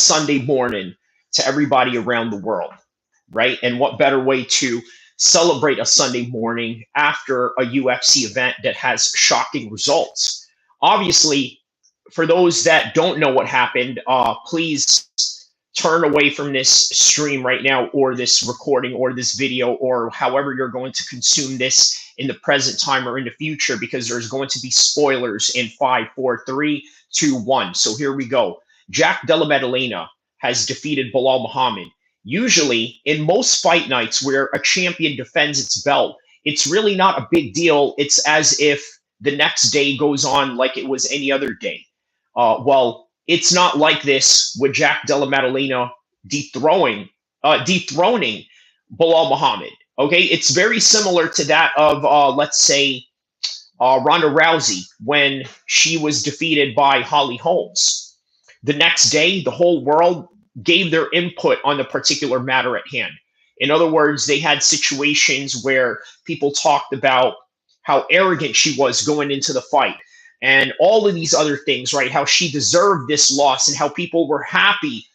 Sunday morning to everybody around the world, right? And what better way to celebrate a Sunday morning after a UFC event that has shocking results? Obviously, for those that don't know what happened, please turn away from this stream right now, or this recording, or this video, or however you're going to consume this in the present time or in the future, because there's going to be spoilers in 5, 4, 3, 2, 1. So here we go. Jack Della Maddalena has defeated Belal Muhammad. Usually, in most fight nights where a champion defends its belt, it's really not a big deal. It's as if the next day goes on like it was any other day. Well, it's not like this with Jack Della Maddalena dethroning Belal Muhammad. Okay, it's very similar to that of, let's say, Ronda Rousey when she was defeated by Holly Holmes. The next day, the whole world gave their input on the particular matter at hand. In other words, they had situations where people talked about how arrogant she was going into the fight and all of these other things, right? How she deserved this loss and how people were happy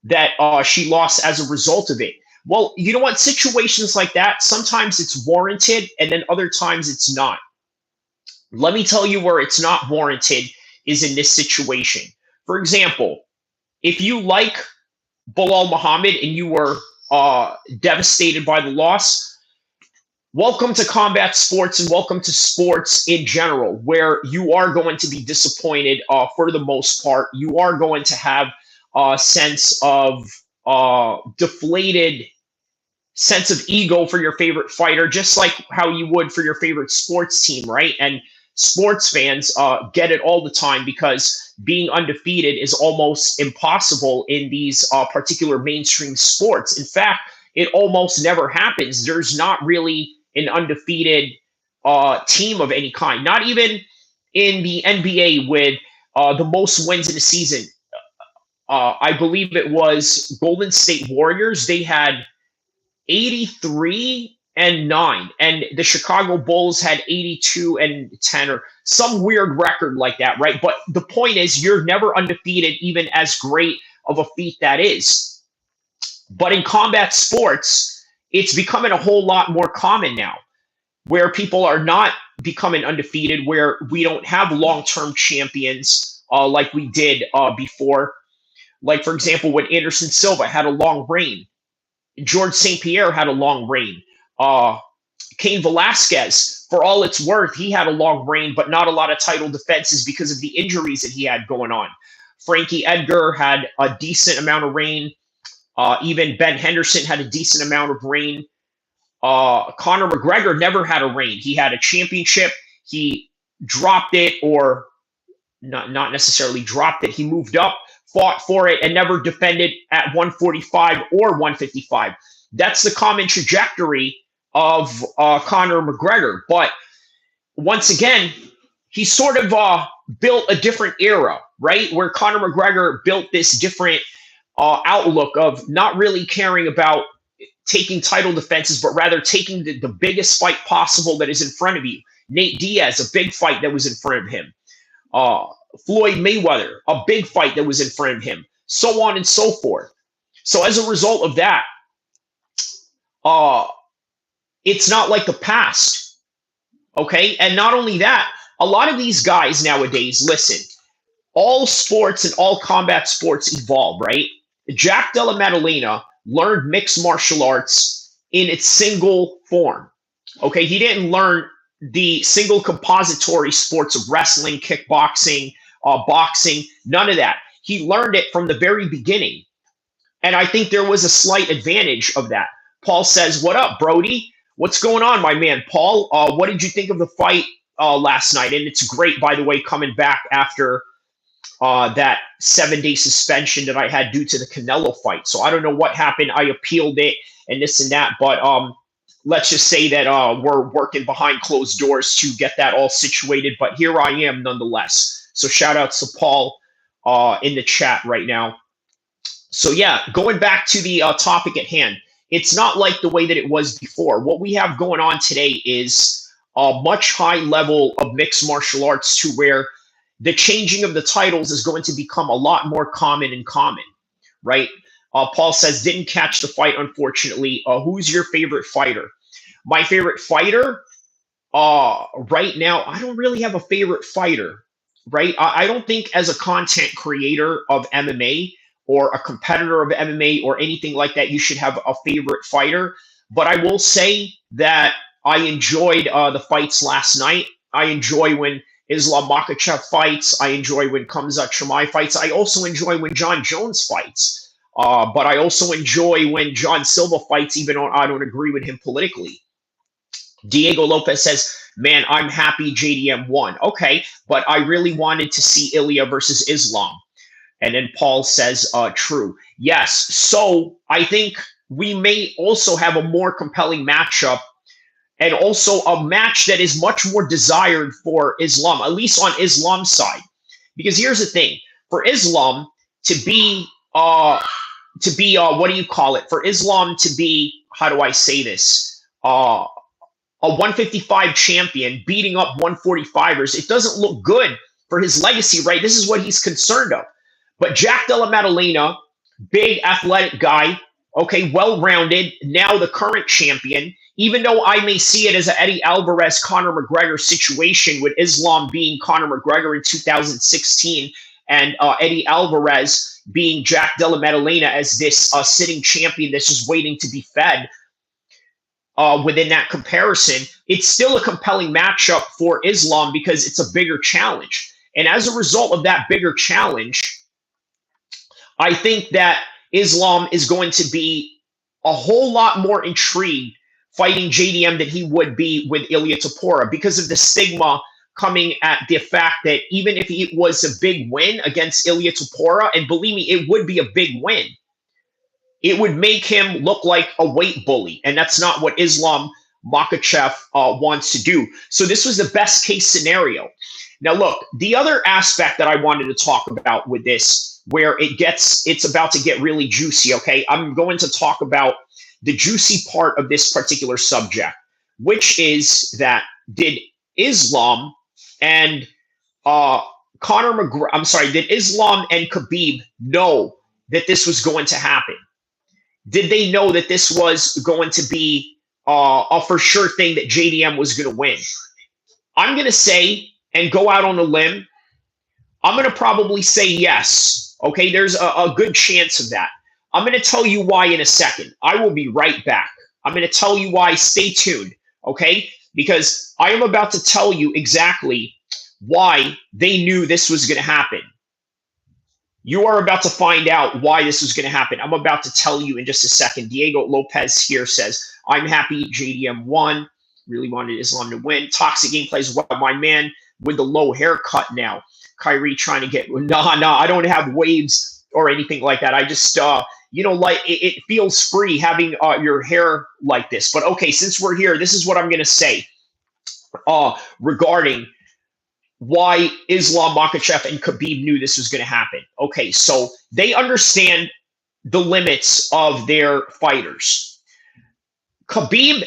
that she lost as a result of it. Well, you know what? Situations like that, sometimes it's warranted and then other times it's not. Let me tell you where it's not warranted is in this situation. For example, if you like Belal Muhammad and you were devastated by the loss, welcome to combat sports and welcome to sports in general, where you are going to be disappointed for the most part. You are going to have a sense of deflated sense of ego for your favorite fighter, just like how you would for your favorite sports team, right? And sports fans get it all the time because being undefeated is almost impossible in these particular mainstream sports. In fact, it almost never happens. There's not really an undefeated team of any kind, not even in the NBA with the most wins in a season. I believe it was Golden State Warriors. They had 83-9, and the Chicago Bulls had 82-10 or some weird record like that, right? But the point is, you're never undefeated, even as great of a feat that is. But in combat sports, it's becoming a whole lot more common now, where people are not becoming undefeated, where we don't have long-term champions like we did before. Like, for example, when Anderson Silva had a long reign, George St. Pierre had a long reign. Cain Velasquez, for all it's worth, he had a long reign, but not a lot of title defenses because of the injuries that he had going on. Frankie Edgar had a decent amount of reign. Even Ben Henderson had a decent amount of reign. Conor McGregor never had a reign. He had a championship. He dropped it, or not necessarily dropped it. He moved up, fought for it, and never defended at 145 or 155. That's the common trajectory of Conor McGregor. But once again, he sort of built a different era, right? Where Conor McGregor built this different outlook of not really caring about taking title defenses, but rather taking the biggest fight possible that is in front of you. Nate Diaz, a big fight that was in front of him. Floyd Mayweather, a big fight that was in front of him. So on and so forth. So as a result of that, it's not like the past. Okay? And not only that, a lot of these guys nowadays, listen, all sports and all combat sports evolve, right? Jack Della Maddalena learned mixed martial arts in its single form. Okay, he didn't learn the single compository sports of wrestling, kickboxing, boxing, none of that. He learned it from the very beginning. And I think there was a slight advantage of that. Paul says, "What up, Brody? What's going on, my man, Paul? What did you think of the fight last night?" And it's great, by the way, coming back after that 7-day suspension that I had due to the Canelo fight. So I don't know what happened. I appealed it and this and that, but let's just say that we're working behind closed doors to get that all situated. But here I am nonetheless. So shout outs to Paul in the chat right now. So yeah, going back to the topic at hand, it's not like the way that it was before. What we have going on today is a much high level of mixed martial arts, to where the changing of the titles is going to become a lot more common and common. right? Paul says, didn't catch the fight, unfortunately. Who's your favorite fighter? My favorite fighter? Right now, I don't really have a favorite fighter, right? I don't think as a content creator of MMA or a competitor of MMA or anything like that, you should have a favorite fighter. But I will say that I enjoyed the fights last night. I enjoy when Islam Makhachev fights. I enjoy when Khamzat Chimaev fights. I also enjoy when John Jones fights. But I also enjoy when John Silva fights, even though I don't agree with him politically. Diego Lopez says, man, I'm happy JDM won. Okay, but I really wanted to see Ilya versus Islam. And then Paul says, true. Yes, so I think we may also have a more compelling matchup and also a match that is much more desired for Islam, at least on Islam's side. Because here's the thing, for Islam to be, what do you call it? For Islam to be, how do I say this? A 155 champion beating up 145ers, it doesn't look good for his legacy, right? This is what he's concerned of. But Jack Della Maddalena, big athletic guy, okay, well-rounded, now the current champion, even though I may see it as an Eddie Alvarez, Conor McGregor situation with Islam being Conor McGregor in 2016 and Eddie Alvarez being Jack Della Maddalena as this sitting champion that's just waiting to be fed. Within that comparison, it's still a compelling matchup for Islam because it's a bigger challenge. And as a result of that bigger challenge, I think that Islam is going to be a whole lot more intrigued fighting JDM than he would be with Ilia Topuria because of the stigma coming at the fact that even if it was a big win against Ilia Topuria, and believe me, it would be a big win, it would make him look like a weight bully. And that's not what Islam Makhachev wants to do. So this was the best case scenario. Now, look, the other aspect that I wanted to talk about with this, where it's about to get really juicy, okay? I'm going to talk about the juicy part of this particular subject, which is that did Islam and did Islam and Khabib know that this was going to happen? Did they know that this was going to be a for sure thing that JDM was going to win? I'm going to say, and go out on a limb, I'm going to probably say yes. Okay, there's a good chance of that. I'm going to tell you why in a second. I will be right back. I'm going to tell you why. Stay tuned, okay? Because I am about to tell you exactly why they knew this was going to happen. You are about to find out why this was going to happen. I'm about to tell you in just a second. Diego Lopez here says, I'm happy JDM won. Really wanted Islam to win. Toxic Gameplay is what my man with the low haircut now. Kyrie trying to get, nah, I don't have waves or anything like that. I just, like it feels free having your hair like this. But okay, since we're here, this is what I'm going to say regarding why Islam Makhachev and Khabib knew this was going to happen. Okay, so they understand the limits of their fighters. Khabib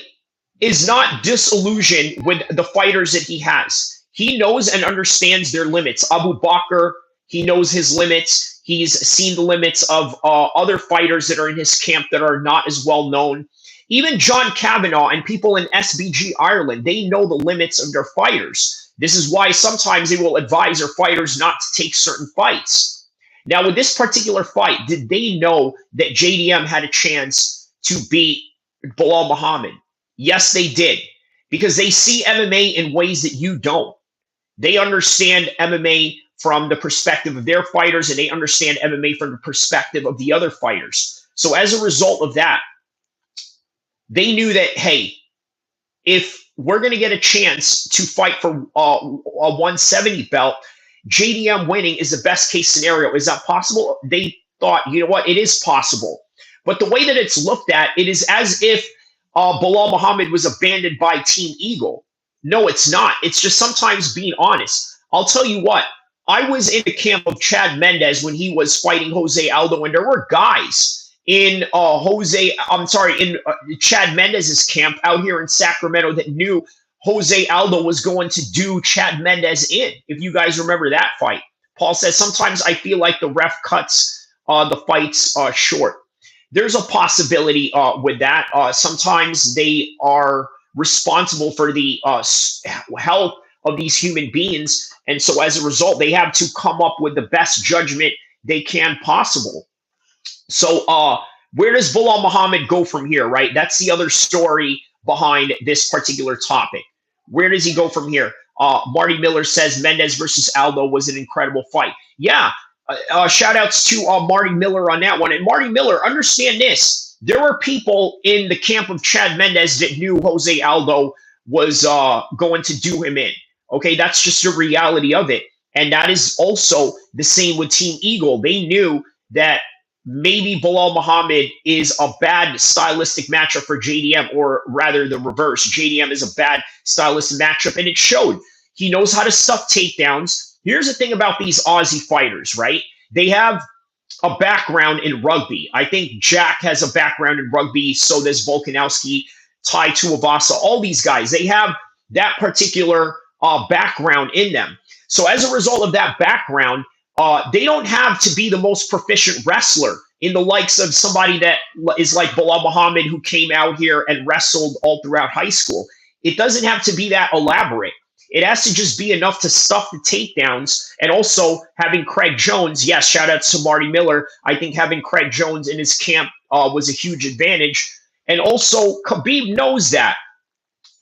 is not disillusioned with the fighters that he has. He knows and understands their limits. Abu Bakr, he knows his limits. He's seen the limits of other fighters that are in his camp that are not as well known. Even John Kavanagh and people in SBG Ireland, they know the limits of their fighters. This is why sometimes they will advise their fighters not to take certain fights. Now, with this particular fight, did they know that JDM had a chance to beat Belal Muhammad? Yes, they did, because they see MMA in ways that you don't. They understand MMA from the perspective of their fighters, and they understand MMA from the perspective of the other fighters. So as a result of that, they knew that, hey, if we're going to get a chance to fight for a 170 belt, JDM winning is the best case scenario. Is that possible? They thought, you know what, it is possible. But the way that it's looked at, it is as if Belal Muhammad was abandoned by Team Eagle. No, it's not. It's just sometimes being honest. I'll tell you what, I was in the camp of Chad Mendes when he was fighting Jose Aldo, and there were guys in Chad Mendez's camp out here in Sacramento that knew Jose Aldo was going to do Chad Mendes in, if you guys remember that fight. Paul says, sometimes I feel like the ref cuts the fights short. There's a possibility with that. Sometimes they are responsible for the health of these human beings. And so as a result, they have to come up with the best judgment they can possible. So where does Belal Muhammad go from here, right? That's the other story behind this particular topic. Where does he go from here? Marty Miller says Mendes versus Aldo was an incredible fight. Yeah, shout outs to Marty Miller on that one. And Marty Miller, understand this. There were people in the camp of Chad Mendes that knew Jose Aldo was going to do him in. Okay, that's just the reality of it. And that is also the same with Team Eagle. They knew that maybe Belal Muhammad is a bad stylistic matchup for JDM, or rather the reverse. JDM is a bad stylistic matchup, and it showed. He knows how to stuff takedowns. Here's the thing about these Aussie fighters, right? They have a background in rugby. I think Jack has a background in rugby. So does Volkanovski, Tai Tuivasa, all these guys. They have that particular background in them. So as a result of that background, they don't have to be the most proficient wrestler in the likes of somebody that is like Belal Muhammad, who came out here and wrestled all throughout high school. It doesn't have to be that elaborate. It has to just be enough to stuff the takedowns. And also having Craig Jones, yes, shout out to Marty Miller. I think having Craig Jones in his camp was a huge advantage. And also Khabib knows that.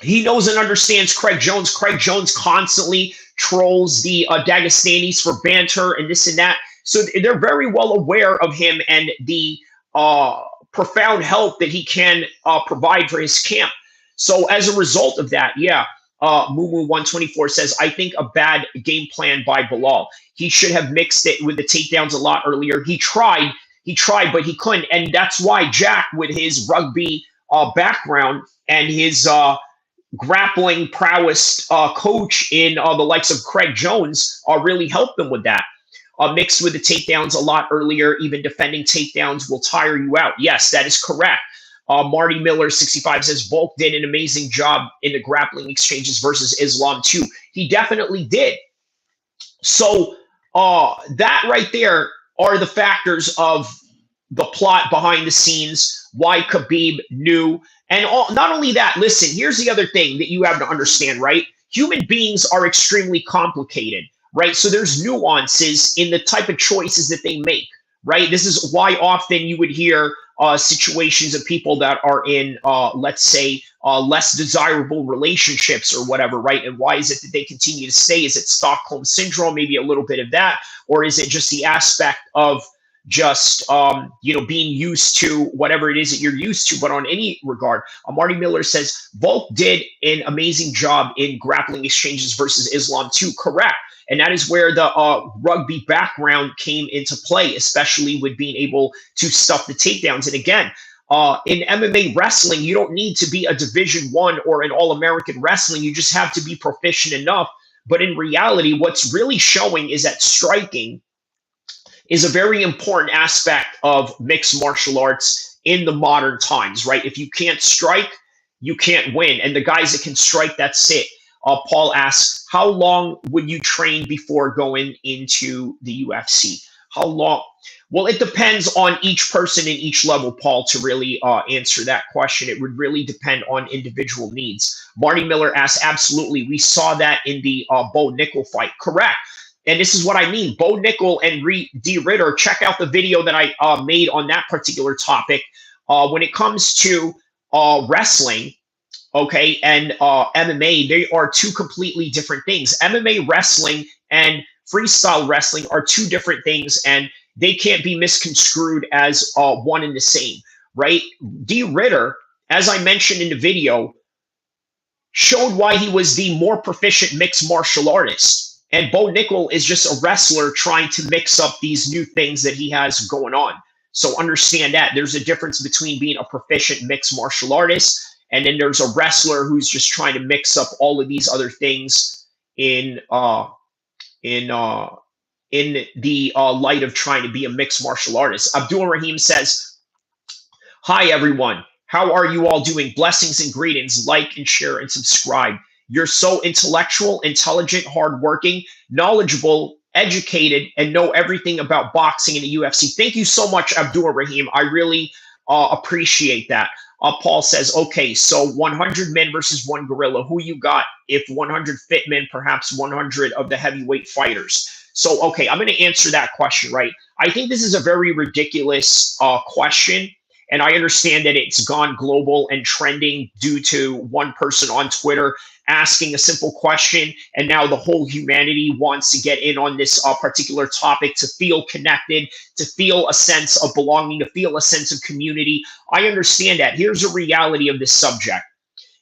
He knows and understands Craig Jones. Craig Jones constantly trolls the Dagestanis for banter and this and that. So they're very well aware of him and the profound help that he can provide for his camp. So as a result of that, yeah, Mumu124 says, I think a bad game plan by Belal. He should have mixed it with the takedowns a lot earlier. He tried, but he couldn't. And that's why Jack, with his rugby background and his grappling prowess coach in the likes of Craig Jones, really helped them with that. Mixed with the takedowns a lot earlier, even defending takedowns will tire you out. Yes, that is correct. Marty Miller 65 says Volk did an amazing job in the grappling exchanges versus Islam too. He definitely did. So that right there are the factors of the plot behind the scenes, why Khabib knew. And not only that, listen, here's the other thing that you have to understand, right? Human beings are extremely complicated, right? So there's nuances in the type of choices that they make, right? This is why often you would hear situations of people that are in, let's say, less desirable relationships or whatever, right? And why is it that they continue to stay? Is it Stockholm Syndrome? Maybe a little bit of that. Or is it just the aspect of just, being used to whatever it is that you're used to? But on any regard, Marty Miller says, Volk did an amazing job in grappling exchanges versus Islam too. Correct. And that is where the rugby background came into play, especially with being able to stuff the takedowns. And again, in MMA wrestling, you don't need to be a Division I or an All-American wrestling. You just have to be proficient enough. But in reality, what's really showing is that striking is a very important aspect of mixed martial arts in the modern times, right? If you can't strike, you can't win. And the guys that can strike, that's it. Paul asks, how long would you train before going into the UFC? How long? Well, it depends on each person in each level, Paul, to really answer that question. It would really depend on individual needs. Marty Miller asks, absolutely. We saw that in the Bo Nickel fight. Correct. And this is what I mean. Bo Nickel and D. Ritter, check out the video that I made on that particular topic. When it comes to wrestling, okay, and MMA, they are two completely different things. MMA wrestling and freestyle wrestling are two different things, and they can't be misconstrued as one and the same, right? D. Ritter, as I mentioned in the video, showed why he was the more proficient mixed martial artist. And Bo Nickel is just a wrestler trying to mix up these new things that he has going on. So understand that there's a difference between being a proficient mixed martial artist, and then there's a wrestler who's just trying to mix up all of these other things in the light of trying to be a mixed martial artist. Abdul Rahim says, hi, everyone. How are you all doing? Blessings and greetings. Like and share and subscribe. You're so intellectual, intelligent, hardworking, knowledgeable, educated and know everything about boxing in the UFC. Thank you so much, Abdul Rahim. I really appreciate that. Paul says, okay, so 100 men versus one gorilla. Who you got if 100 fit men, perhaps 100 of the heavyweight fighters? So, okay, I'm going to answer that question, right? I think this is a very ridiculous question. And I understand that it's gone global and trending due to one person on Twitter asking a simple question. And now the whole humanity wants to get in on this particular topic to feel connected, to feel a sense of belonging, to feel a sense of community. I understand that. Here's a reality of this subject.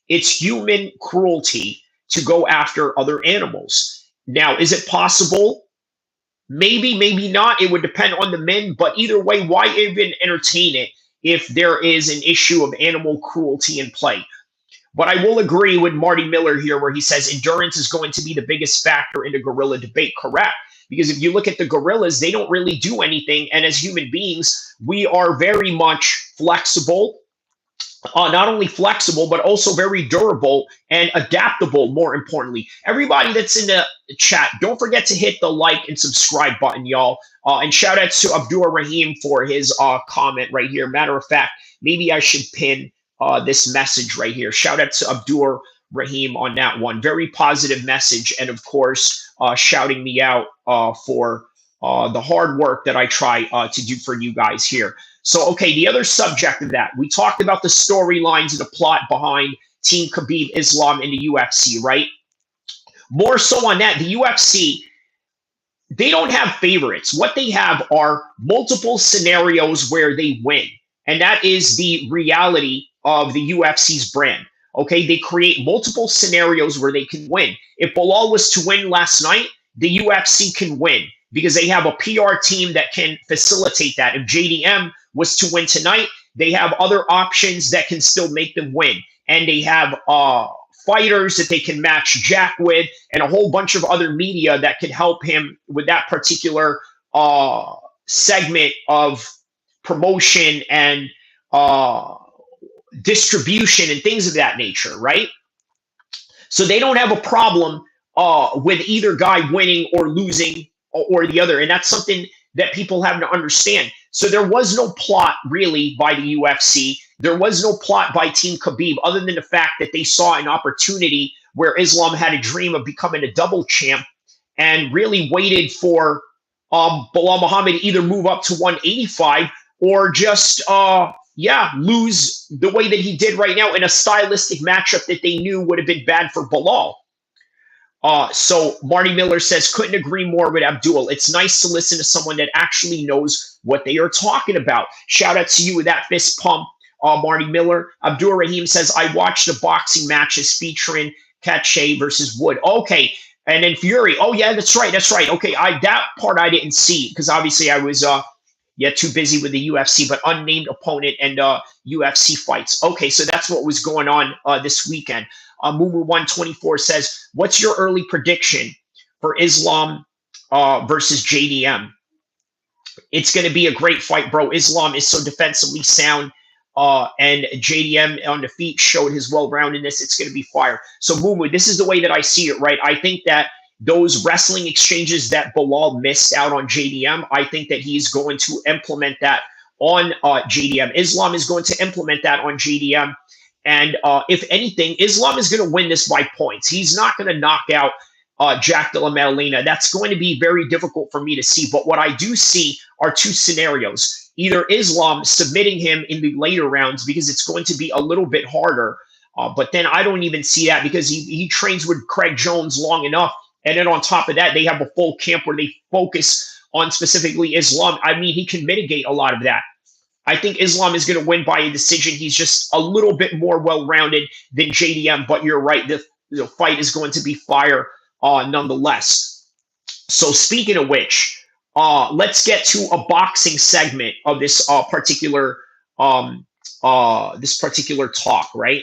It's human cruelty to go after other animals. Now, is it possible? Maybe, maybe not. It would depend on the men. But either way, why even entertain it if there is an issue of animal cruelty in play? But I will agree with Marty Miller here where he says endurance is going to be the biggest factor in the gorilla debate. Correct. Because if you look at the gorillas, they don't really do anything. And as human beings, we are very much flexible. Not only flexible, but also very durable and adaptable, more importantly. Everybody that's in the chat, don't forget to hit the like and subscribe button, y'all. And shout out to Abdul Rahim for his comment right here. Matter of fact, maybe I should pin this message right here. Shout out to Abdul Rahim on that one. Very positive message. And of course, shouting me out for the hard work that I try to do for you guys here. So, okay, the other subject of that, we talked about the storylines and the plot behind Team Khabib Islam in the UFC, right? More so on that, the UFC, they don't have favorites. What they have are multiple scenarios where they win. And that is the reality of the UFC's brand. Okay, they create multiple scenarios where they can win. If Belal was to win last night, the UFC can win because they have a PR team that can facilitate that. If JDM was to win tonight, they have other options that can still make them win. And they have fighters that they can match Jack with and a whole bunch of other media that can help him with that particular segment of promotion and distribution and things of that nature, right? So they don't have a problem with either guy winning or losing or the other. And that's something that people have to understand. So there was no plot really by the UFC. There was no plot by Team Khabib other than the fact that they saw an opportunity where Islam had a dream of becoming a double champ and really waited for Belal Muhammad to either move up to 185 or just, lose the way that he did right now in a stylistic matchup that they knew would have been bad for Belal. So Marty Miller says, couldn't agree more with Abdul. It's nice to listen to someone that actually knows what they are talking about. Shout out to you with that fist pump, Marty Miller. Abdul Rahim says, I watched the boxing matches featuring Cache versus Wood. Okay. And then Fury. Oh, yeah, that's right. That's right. Okay. That part I didn't see because obviously I was too busy with the UFC, but unnamed opponent and UFC fights. Okay. So that's what was going on this weekend. Mumu124 says, what's your early prediction for Islam versus JDM? It's going to be a great fight, bro. Islam is so defensively sound, and JDM on the feet showed his well-roundedness. It's going to be fire. So, Mumu, this is the way that I see it, right? I think that those wrestling exchanges that Belal missed out on JDM, I think that he's going to implement that on JDM. Islam is going to implement that on JDM. And if anything, Islam is going to win this by points. He's not going to knock out Jack Della Maddalena. That's going to be very difficult for me to see. But what I do see are two scenarios. Either Islam submitting him in the later rounds because it's going to be a little bit harder. But then I don't even see that because he trains with Craig Jones long enough. And then on top of that, they have a full camp where they focus on specifically Islam. I mean, he can mitigate a lot of that. I think Islam is going to win by a decision. He's just a little bit more well-rounded than JDM, but you're right. The fight is going to be fire nonetheless. So speaking of which, let's get to a boxing segment of this particular talk, right?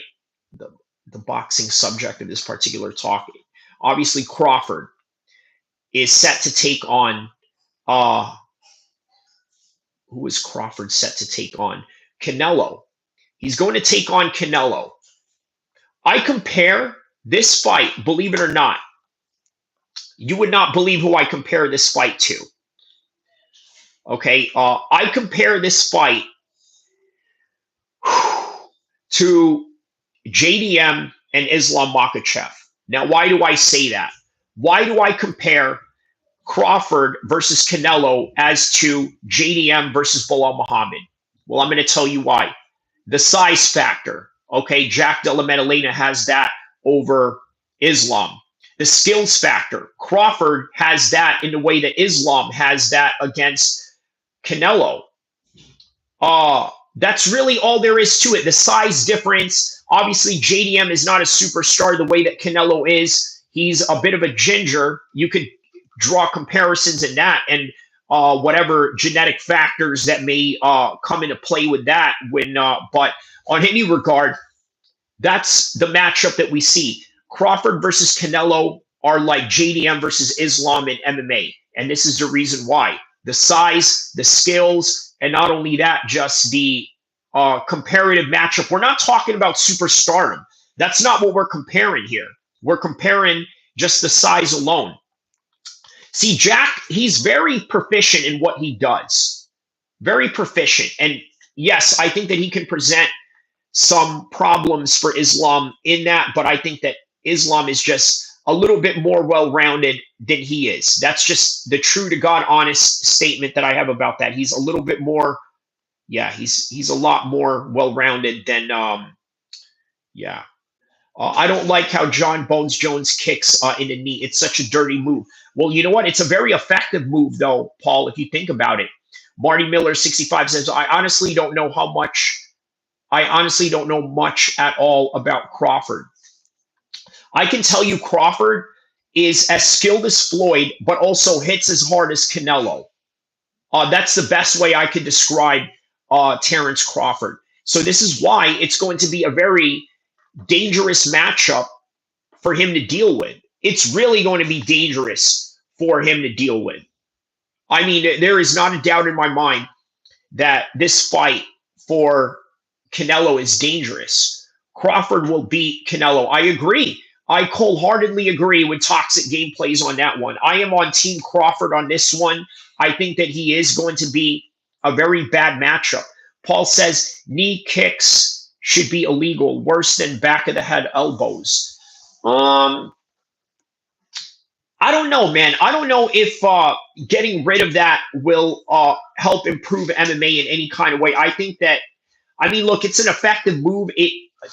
The boxing subject of this particular talk. Obviously, Crawford is set to take on who is Crawford set to take on? Canelo. He's going to take on Canelo. I compare this fight, believe it or not. You would not believe who I compare this fight to. Okay, I compare this fight to JDM and Islam Makhachev. Now, why do I say that? Why do I compare Crawford versus Canelo as to JDM versus Belal Muhammad? Well, I'm going to tell you why. The size factor. Okay, Jack Della Maddalena has that over Islam. The skills factor. Crawford has that in the way that Islam has that against Canelo. That's really all there is to it. The size difference. Obviously, JDM is not a superstar the way that Canelo is. He's a bit of a ginger. You could draw comparisons in that and whatever genetic factors that may come into play with that. But on any regard, that's the matchup that we see. Crawford versus Canelo are like JDM versus Islam in MMA. And this is the reason why. The size, the skills, and not only that, just the comparative matchup. We're not talking about superstardom. That's not what we're comparing here. We're comparing just the size alone. See, Jack, he's very proficient in what he does. Very proficient. And yes, I think that he can present some problems for Islam in that, but I think that Islam is just a little bit more well-rounded than he is. That's just the true to God honest statement that I have about that. He's a little bit more, he's a lot more well-rounded than, I don't like how John Bones Jones kicks in the knee. It's such a dirty move. Well, you know what? It's a very effective move, though, Paul, if you think about it. Marty Miller, 65, says, I honestly don't know much at all about Crawford. I can tell you Crawford is as skilled as Floyd, but also hits as hard as Canelo. That's the best way I could describe Terrence Crawford. So this is why it's going to be a very dangerous matchup for him to deal with. It's really going to be dangerous for him to deal with. I mean, there is not a doubt in my mind that this fight for Canelo is dangerous. Crawford will beat Canelo. I agree. I wholeheartedly agree with Toxic Gameplays on that one. I am on Team Crawford on this one. I think that he is going to be a very bad matchup. Paul says knee kicks should be illegal, worse than back of the head elbows. I don't know, man. I don't know if getting rid of that will help improve MMA in any kind of way. I think that, look, it's an effective move.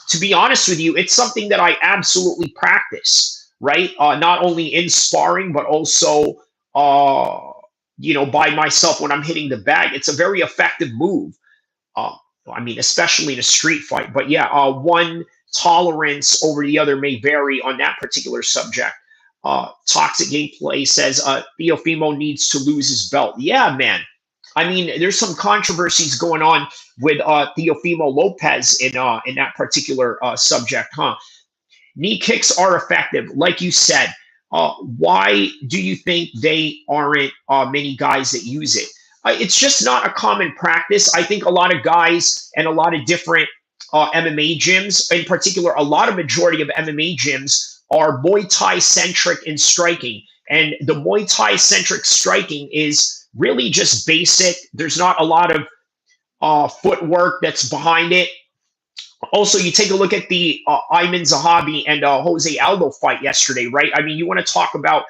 To be honest with you, it's something that I absolutely practice, right? Not only in sparring, but also, by myself when I'm hitting the bag. It's a very effective move. Especially in a street fight. But one tolerance over the other may vary on that particular subject. Toxic Gameplay says Teofimo needs to lose his belt. Yeah, man. There's some controversies going on with Teofimo Lopez in that particular subject, huh? Knee kicks are effective, like you said. Why do you think they aren't many guys that use it? It's just not a common practice. I think a lot of guys and a lot of different MMA gyms, in particular, a majority of MMA gyms are Muay Thai centric in striking. And the Muay Thai centric striking is really just basic. There's not a lot of footwork that's behind it. Also, you take a look at the Ayman Zahabi and Jose Aldo fight yesterday, right? You want to talk about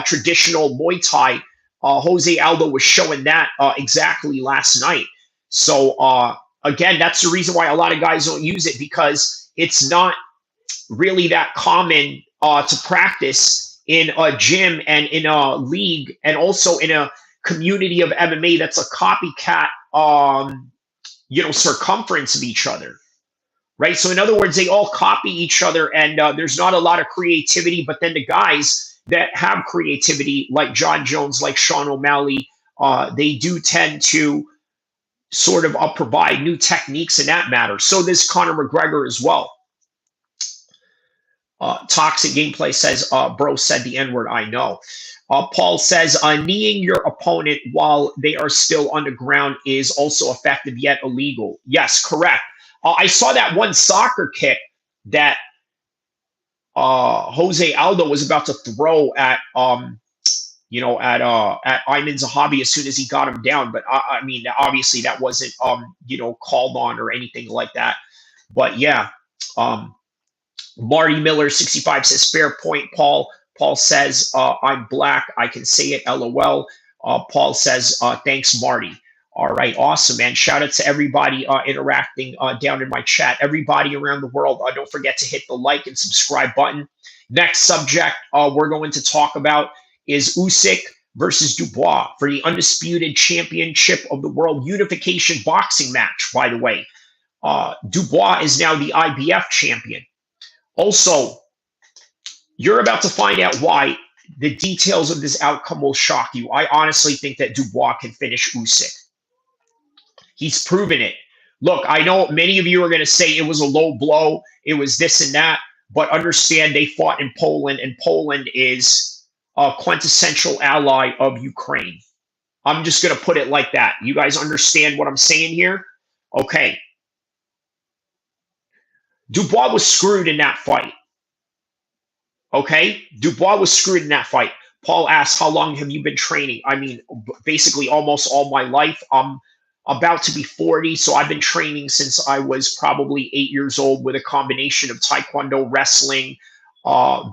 traditional Muay Thai. Jose Aldo was showing that exactly last night. So, again, that's the reason why a lot of guys don't use it, because it's not really that common to practice in a gym and in a league, and also in a community of MMA that's a copycat, circumference of each other, right? So in other words, they all copy each other, and there's not a lot of creativity. But then the guys that have creativity, like John Jones, like Sean O'Malley, they do tend to sort of provide new techniques in that matter. So does Conor McGregor as well. Toxic Gameplay says, bro said the N-word. I know. Paul says, kneeing your opponent while they are still on the ground is also effective yet illegal. Yes, correct. I saw that one soccer kick that Jose Aldo was about to throw at at Ayman Zahabi as soon as he got him down. But I mean, obviously that wasn't called on or anything like that. But yeah, um, Marty Miller 65 says fair point, Paul. Paul says I'm black. I can say it. LOL. Paul says thanks, Marty. All right, awesome, man. Shout out to everybody interacting down in my chat. Everybody around the world, don't forget to hit the like and subscribe button. Next subject we're going to talk about is Usyk versus Dubois for the Undisputed Championship of the World Unification Boxing Match, by the way. Dubois is now the IBF champion. Also, you're about to find out why. The details of this outcome will shock you. I honestly think that Dubois can finish Usyk. He's proven it. Look, I know many of you are going to say it was a low blow, it was this and that, but understand they fought in Poland, and Poland is a quintessential ally of Ukraine. I'm just going to put it like that. You guys understand what I'm saying here? Okay. Dubois was screwed in that fight. Okay? Dubois was screwed in that fight. Paul asks, how long have you been training? I mean, basically almost all my life. I'm about to be 40, so I've been training since I was probably 8 years old with a combination of taekwondo, wrestling,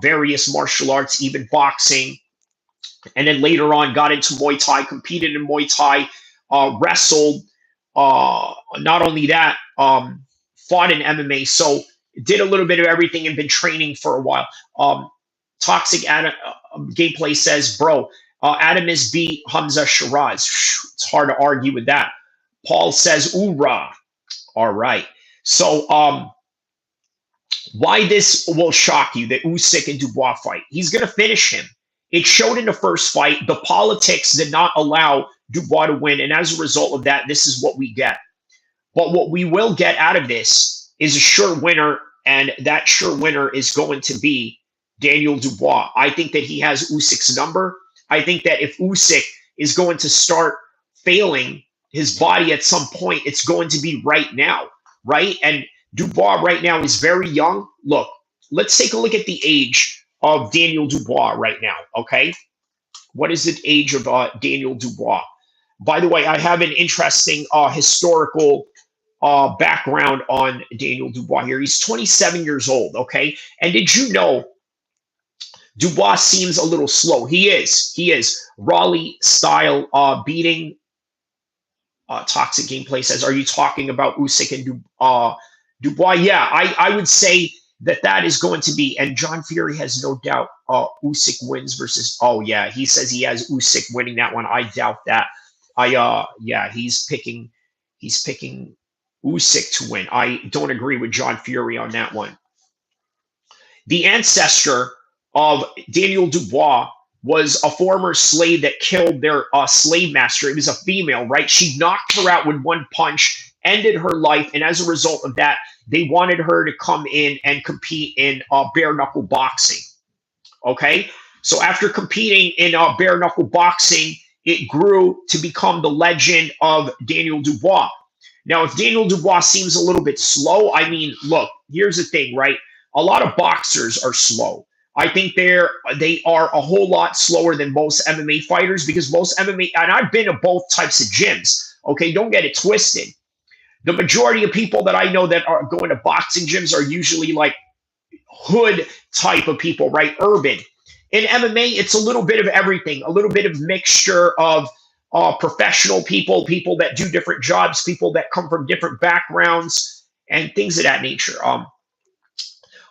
various martial arts, even boxing. And then later on got into Muay Thai, competed in Muay Thai, wrestled. Not only that, fought in MMA. So did a little bit of everything and been training for a while. Toxic Adam Gameplay says, bro, Adam is beat Hamza Shiraz. It's hard to argue with that. Paul says, oorah. All right. So why this will shock you, the Usyk and Dubois fight. He's going to finish him. It showed in the first fight. The politics did not allow Dubois to win. And as a result of that, this is what we get. But what we will get out of this is a sure winner. And that sure winner is going to be Daniel Dubois. I think that he has Usyk's number. I think that if Usyk is going to start failing his body at some point, it's going to be right now, right? And Dubois right now is very young. Look, let's take a look at the age of Daniel Dubois right now, okay? What is the age of Daniel Dubois? By the way, I have an interesting historical background on Daniel Dubois here. He's 27 years old, okay? And did you know Dubois seems a little slow? He is. Raleigh style beating. Toxic Gameplay says, are you talking about Usyk and Dubois? Yeah, I would say that is going to be, and John Fury has no doubt Usyk wins versus, oh yeah, he says he has Usyk winning that one. I doubt that. Yeah, he's picking Usyk to win. I don't agree with John Fury on that one. The ancestor of Daniel Dubois was a former slave that killed their slave master. It was a female, right? She knocked her out with one punch, ended her life, and as a result of that, they wanted her to come in and compete in bare knuckle boxing. Okay, so after competing in bare knuckle boxing, it grew to become the legend of Daniel Dubois. Now, if Daniel Dubois seems a little bit slow, I mean, look, here's the thing, right? A lot of boxers are slow. I think they are a whole lot slower than most MMA fighters, because most MMA, and I've been to both types of gyms, okay? Don't get it twisted. The majority of people that I know that are going to boxing gyms are usually like hood type of people, right? Urban. In MMA, it's a little bit of everything, a little bit of mixture of professional people, people that do different jobs, people that come from different backgrounds, and things of that nature.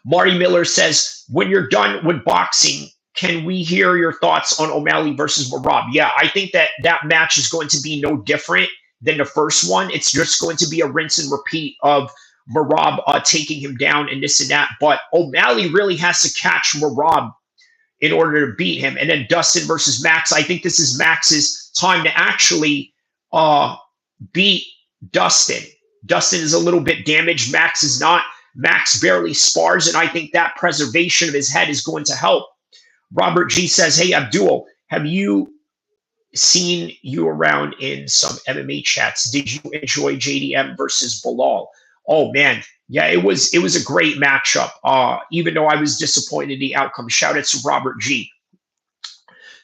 Marty Miller says, when you're done with boxing, can we hear your thoughts on O'Malley versus Merab? Yeah, I think that match is going to be no different than the first one. It's just going to be a rinse and repeat of Merab taking him down and this and that. But O'Malley really has to catch Merab in order to beat him. And then Dustin versus Max. I think this is Max's time to actually beat Dustin. Dustin is a little bit damaged. Max is not. Max barely spars, and I think that preservation of his head is going to help. Robert G says, hey, Abdul, have you seen you around in some MMA chats? Did you enjoy JDM versus Belal? Oh man, yeah, it was a great matchup. Even though I was disappointed in the outcome. Shout out to Robert G.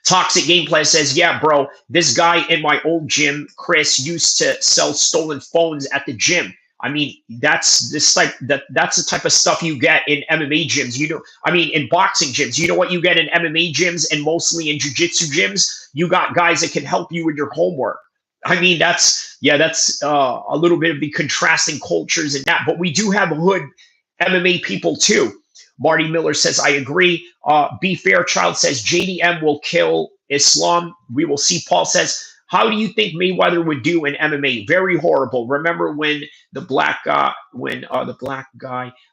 Toxic Gameplay says, yeah, bro, this guy in my old gym, Chris, used to sell stolen phones at the gym. I mean, that's the type of stuff you get in MMA gyms. I mean, in boxing gyms. You know what you get in MMA gyms and mostly in jiu-jitsu gyms? You got guys that can help you with your homework. I mean, that's a little bit of the contrasting cultures in that. But we do have hood MMA people too. Marty Miller says, I agree. B. Fairchild says, JDM will kill Islam. We will see. Paul says, how do you think Mayweather would do in MMA? Very horrible. Remember when the black guy,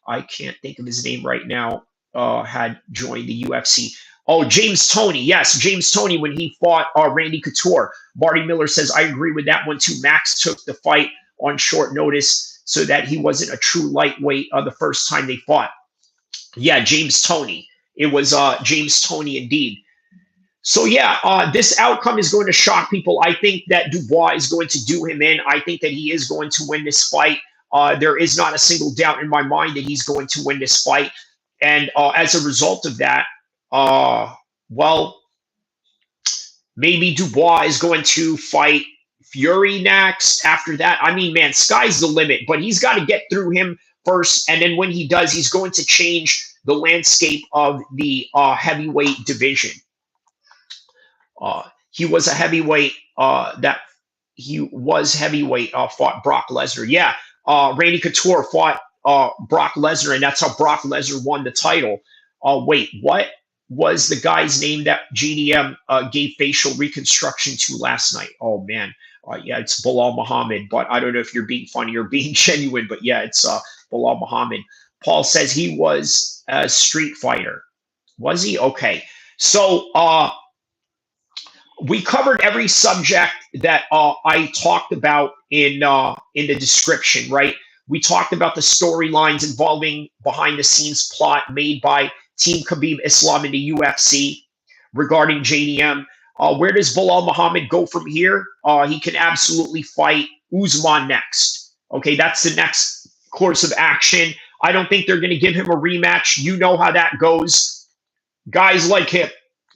I can't think of his name right now, had joined the UFC. Oh, James Toney. Yes, James Toney when he fought Randy Couture. Marty Miller says, I agree with that one too. Max took the fight on short notice so that he wasn't a true lightweight the first time they fought. Yeah, James Toney. It was James Toney indeed. So yeah, this outcome is going to shock people. I think that Dubois is going to do him in. I think that he is going to win this fight. There is not a single doubt in my mind that he's going to win this fight. And as a result of that, well, maybe Dubois is going to fight Fury next. After that, I mean, man, sky's the limit. But he's got to get through him first, and then when he does, he's going to change the landscape of the heavyweight division. He was a heavyweight fought Brock Lesnar. Yeah, Randy Couture fought Brock Lesnar, and that's how Brock Lesnar won the title. Wait, what was the guy's name that JDM gave facial reconstruction to last night? Oh man, yeah, it's Belal Muhammad. But I don't know if you're being funny or being genuine. But yeah, it's Belal Muhammad. Paul says he was a street fighter. Was he? Okay. So we covered every subject that I talked about in the description, right? We talked about the storylines involving behind the scenes plot made by Team Khabib Islam in the UFC regarding JDM. Where does Belal Muhammad go from here? He can absolutely fight Usman next. Okay, that's the next course of action. I don't think they're going to give him a rematch. You know how that goes. Guys like him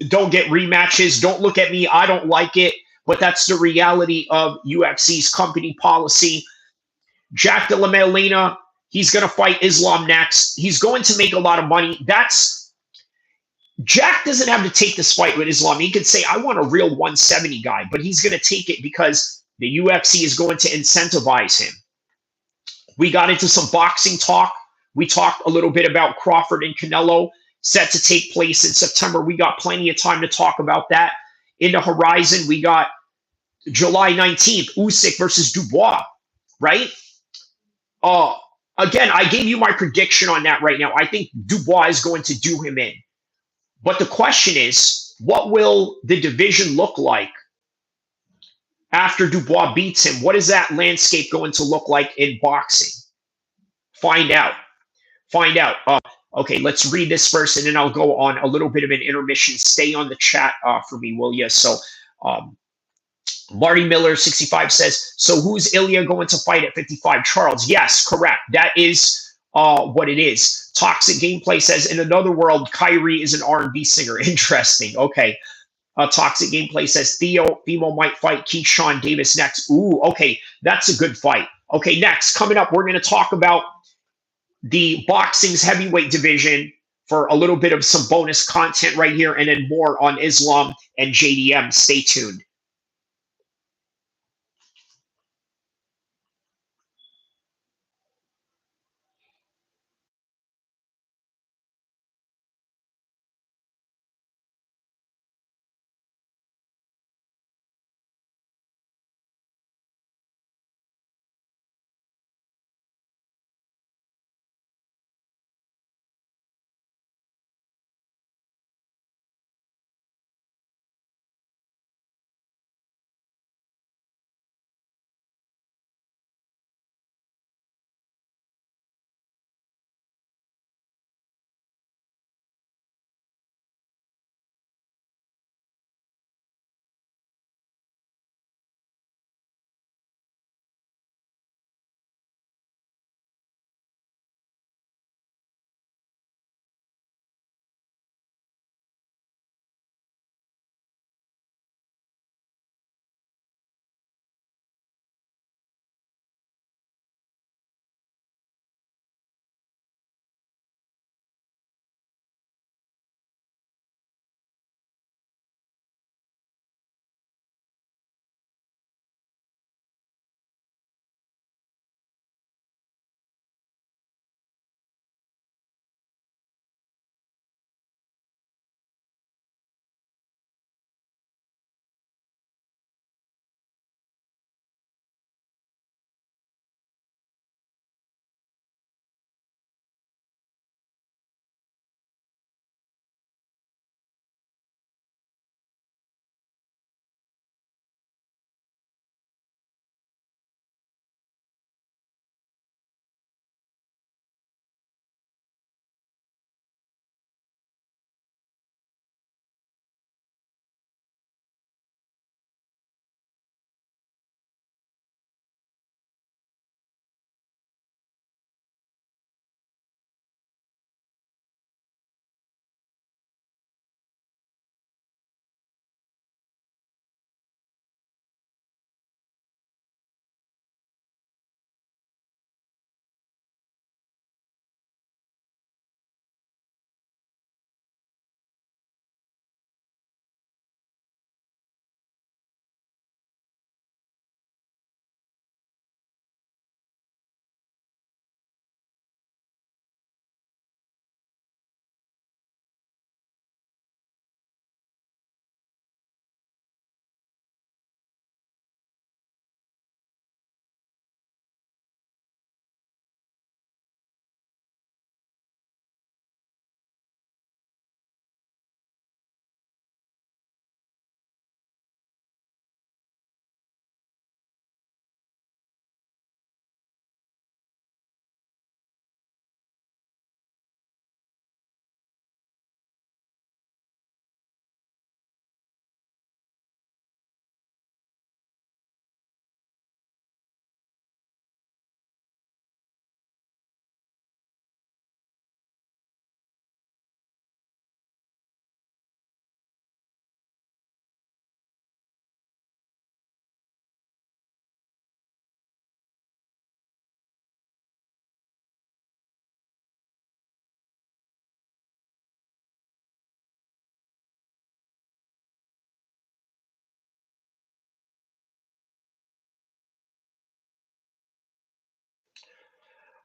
don't get rematches. Don't look at me. I don't like it. But that's the reality of UFC's company policy. Jack Della Maddalena, he's going to fight Islam next. He's going to make a lot of money. Jack doesn't have to take this fight with Islam. He could say, I want a real 170 guy, but he's going to take it because the UFC is going to incentivize him. We got into some boxing talk. We talked a little bit about Crawford and Canelo set to take place in September. We got plenty of time to talk about that. In the horizon, we got July 19th, Usyk versus Dubois, right? Again, I gave you my prediction on that right now. I think Dubois is going to do him in. But the question is, what will the division look like after Dubois beats him? What is that landscape going to look like in boxing? Find out. Find out. Okay, let's read this first, and then I'll go on a little bit of an intermission. Stay on the chat for me, will you? So, Marty Miller, 65, says, so who's Ilya going to fight at 55? Charles. Yes, correct. That is what it is. Toxic Gameplay says, in another world, Kyrie is an R&B singer. Interesting. Okay. Toxic Gameplay says, Themo might fight Keyshawn Davis next. Ooh, okay. That's a good fight. Okay, next, coming up, we're going to talk about the boxing's heavyweight division for a little bit of some bonus content right here, and then more on Islam and JDM. Stay tuned.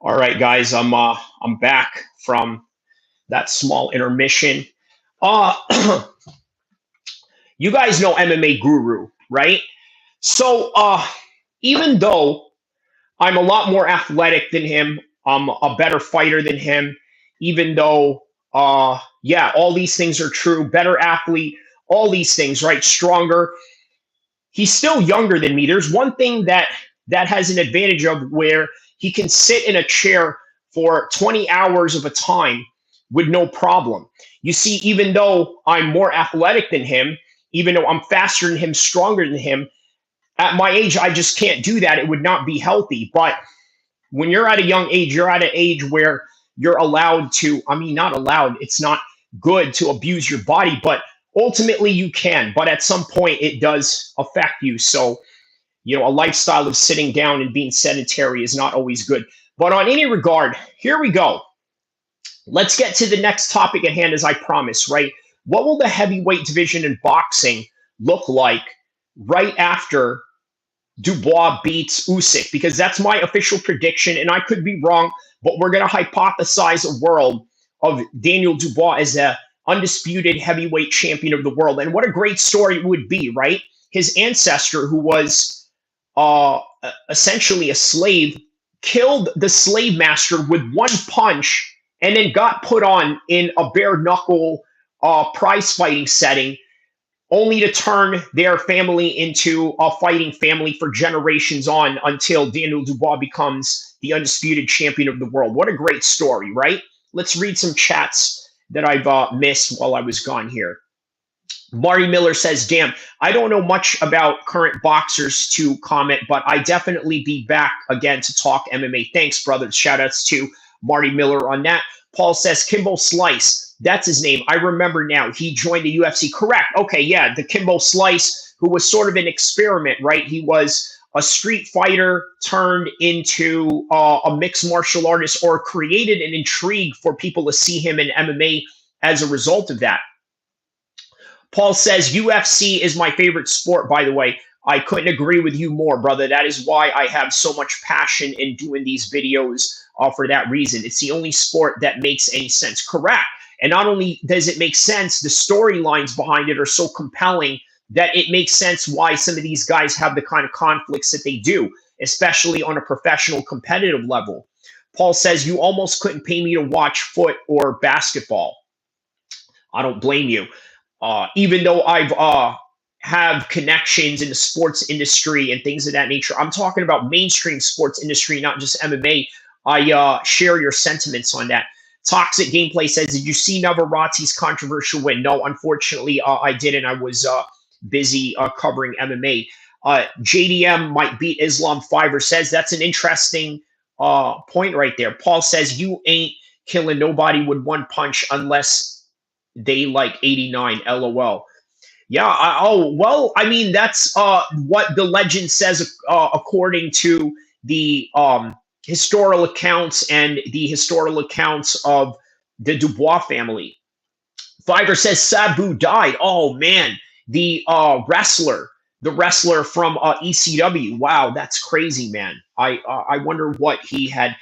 All right, guys, I'm back from that small intermission. Uh you guys know MMA Guru, right? So even though I'm a lot more athletic than him, I'm a better fighter than him, even though yeah, all these things are true, better athlete, all these things, right? Stronger. He's still younger than me. There's one thing that has an advantage of where he can sit in a chair for 20 hours of a time with no problem. You see, even though I'm more athletic than him, even though I'm faster than him, stronger than him, at my age, I just can't do that. It would not be healthy. But when you're at a young age, you're at an age where you're allowed to, I mean, not allowed, it's not good to abuse your body, but ultimately you can. But at some point, it does affect you. So, a lifestyle of sitting down and being sedentary is not always good. But on any regard, here we go. Let's get to the next topic at hand, as I promised, right? What will the heavyweight division in boxing look like right after Dubois beats Usyk? Because that's my official prediction, and I could be wrong, but we're going to hypothesize a world of Daniel Dubois as a undisputed heavyweight champion of the world. And what a great story it would be, right? His ancestor, who was essentially a slave, killed the slave master with one punch and then got put on in a bare knuckle prize fighting setting, only to turn their family into a fighting family for generations on until Daniel Dubois becomes the undisputed champion of the world. What a great story, right? Let's read some chats that I've missed while I was gone here. Marty Miller says, damn, I don't know much about current boxers to comment, but I definitely be back again to talk MMA. Thanks, brothers. Shout outs to Marty Miller on that. Paul says, Kimbo Slice. That's his name. I remember now. He joined the UFC. Correct. Okay, yeah, the Kimbo Slice, who was sort of an experiment, right? He was a street fighter turned into a mixed martial artist, or created an intrigue for people to see him in MMA as a result of that. Paul says, UFC is my favorite sport, by the way. I couldn't agree with you more, brother. That is why I have so much passion in doing these videos for that reason. It's the only sport that makes any sense. Correct. And not only does it make sense, the storylines behind it are so compelling that it makes sense why some of these guys have the kind of conflicts that they do, especially on a professional competitive level. Paul says, you almost couldn't pay me to watch foot or basketball. I don't blame you. Even though I've have connections in the sports industry and things of that nature, I'm talking about mainstream sports industry, not just MMA. I share your sentiments on that. Toxic Gameplay says, did you see Navarreti's controversial win? No, unfortunately, I didn't. I was busy covering MMA. JDM might beat Islam Fiver says, that's an interesting point right there. Paul says, you ain't killing nobody with one punch unless they like 89, LOL. Yeah, well, I mean, that's what the legend says according to the historical accounts and the historical accounts of the Dubois family. Fiverr says Sabu died. Oh, man, the wrestler from ECW. Wow, that's crazy, man. I wonder what he had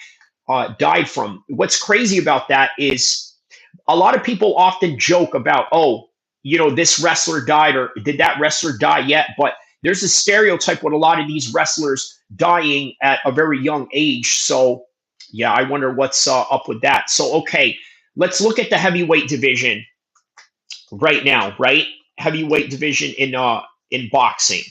died from. What's crazy about that is a lot of people often joke about, oh, this wrestler died, or did that wrestler die yet? But there's a stereotype with a lot of these wrestlers dying at a very young age. So, yeah, I wonder what's up with that. So, okay, let's look at the heavyweight division right now, right? Heavyweight division in boxing.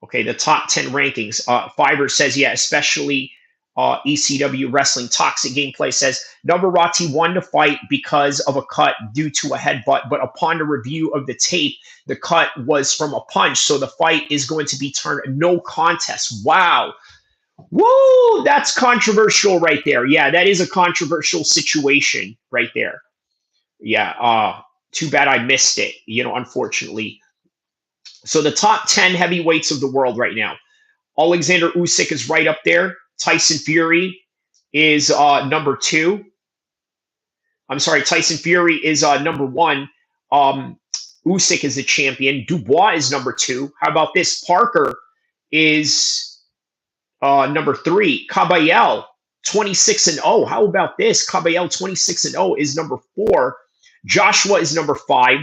Okay, the top 10 rankings. Fiverr says, yeah, especially ECW Wrestling. Toxic Gameplay says, Navarrete won the fight because of a cut due to a headbutt, but upon the review of the tape, the cut was from a punch, so the fight is going to be turned no contest. Wow. Woo! That's controversial right there. Yeah, that is a controversial situation right there. Yeah, too bad I missed it, unfortunately. So the top 10 heavyweights of the world right now. Alexander Usyk is right up there. Tyson Fury is number 2. I'm sorry, Tyson Fury is number 1. Usyk is the champion. Dubois is number 2. How about this? Parker is number 3. Caballel, 26-0. How about this? Caballel, 26-0 is number 4. Joshua is number 5.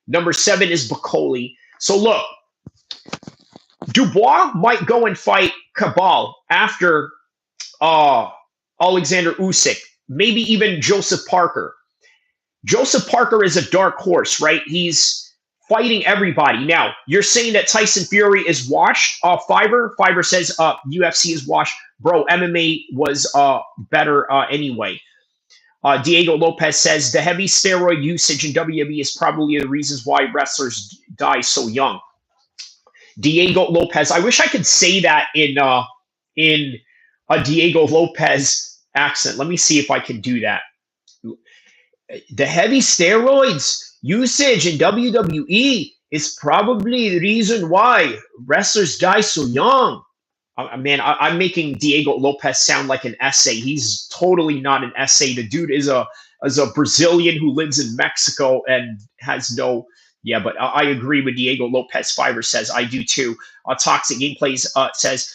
Number 7 is Bacoli. So look, Dubois might go and fight Cabal after Alexander Usyk, maybe even Joseph Parker. Joseph Parker is a dark horse, right? He's fighting everybody. Now, you're saying that Tyson Fury is washed? Fiverr says UFC is washed. Bro, MMA was better anyway. Diego Lopez says the heavy steroid usage in WWE is probably the reasons why wrestlers die so young. Diego Lopez, I wish I could say that in a Diego Lopez accent. Let me see if I can do that. The heavy steroids usage in WWE is probably the reason why wrestlers die so young. Man, I'm making Diego Lopez sound like an essay. He's totally not an essay. The dude is a Brazilian who lives in Mexico and has no. Yeah, but I agree with Diego Lopez. Fiverr says I do too. Toxic Gameplays says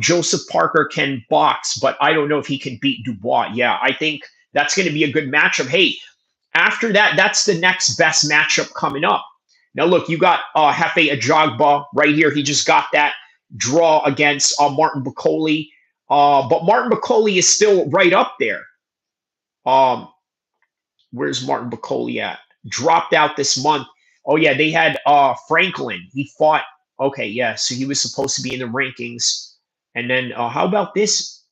Joseph Parker can box, but I don't know if he can beat Dubois. Yeah, I think that's going to be a good matchup. Hey, after that, that's the next best matchup coming up. Now, look, you got Hefe Ajagba right here. He just got that draw against Martin Bacoli. But Martin Bacoli is still right up there. Where's Martin Bacoli at? Dropped out this month. Oh, yeah, they had Franklin. He fought. Okay, yeah, so he was supposed to be in the rankings. And then how about this?